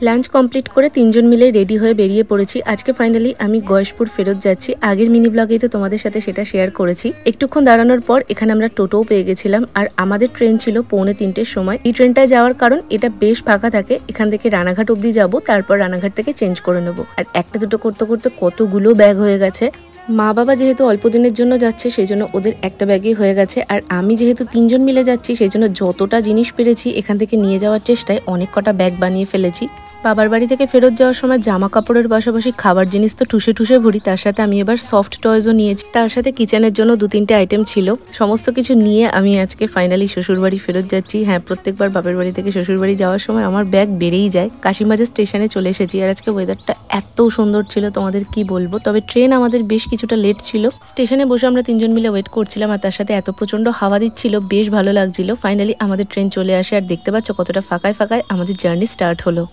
Lunch complete করে তিনজন মিলে রেডি হয়ে বেরিয়ে পড়েছি। আজকে ফাইনালি আমি গয়েশপুর ফেরত যাচ্ছি। আগের মিনি ব্লগেই তো তোমাদের সাথে সেটা শেয়ার করেছি। একটুক্ষণ দাঁড়ানোর পর এখানে আমরা টোটোও পেয়ে গেছিলাম, আর আমাদের ট্রেন ছিল 2:45-র সময়। এই ট্রেনটায় যাওয়ার কারণ এটা বেশ ফাঁকা থাকে, এখান থেকে রানাঘাট অব্দি যাব, তারপর রানাঘাট থেকে চেঞ্জ করে নেবো। আর একটা দুটো করতে করতে কতগুলো ব্যাগ হয়ে গেছে। মা বাবা যেহেতু অল্প দিনের জন্য যাচ্ছে সেই জন্য ওদের একটা ব্যাগেই হয়ে গেছে, আর আমি যেহেতু তিনজন মিলে যাচ্ছি সেই জন্য যতটা জিনিস পেরেছি এখান থেকে নিয়ে যাওয়ার চেষ্টায় অনেক কটা ব্যাগ বানিয়ে ফেলেছি। বাবার বাড়ি থেকে ফেরত যাওয়ার সময় জামা কাপড়ের পাশাপাশি খাবার জিনিস তো ঠুসে ঠুসে ভরি, তার সাথে আমি এবার সফট টয়েজও নিয়েছি। তার সাথে কিচেনের জন্য 2-3টে আইটেম ছিল। সমস্ত কিছু নিয়ে আমি আজকে ফাইনালি শ্বশুরবাড়ি ফেরত যাচ্ছি। হ্যাঁ, প্রত্যেকবার বাপের বাড়ি থেকে শ্বশুরবাড়ি যাওয়ার সময় আমার ব্যাগ বেড়েই যায়। কাশিমাজার স্টেশনে চলে এসেছি, আর আজকে ওয়েদারটা এত সুন্দর ছিল তোমাদের কি বলবো। তবে ট্রেন আমাদের বেশ কিছুটা লেট ছিল। স্টেশনে বসে আমরা তিনজন মিলে ওয়েট করছিলাম, আর তার সাথে এত প্রচন্ড হাওয়া দিচ্ছিল, বেশ ভালো লাগছিল। ফাইনালি আমাদের ট্রেন চলে আসে, আর দেখতে পাচ্ছ কতটা ফাঁকায় ফাঁকায় আমাদের জার্নি স্টার্ট হলো।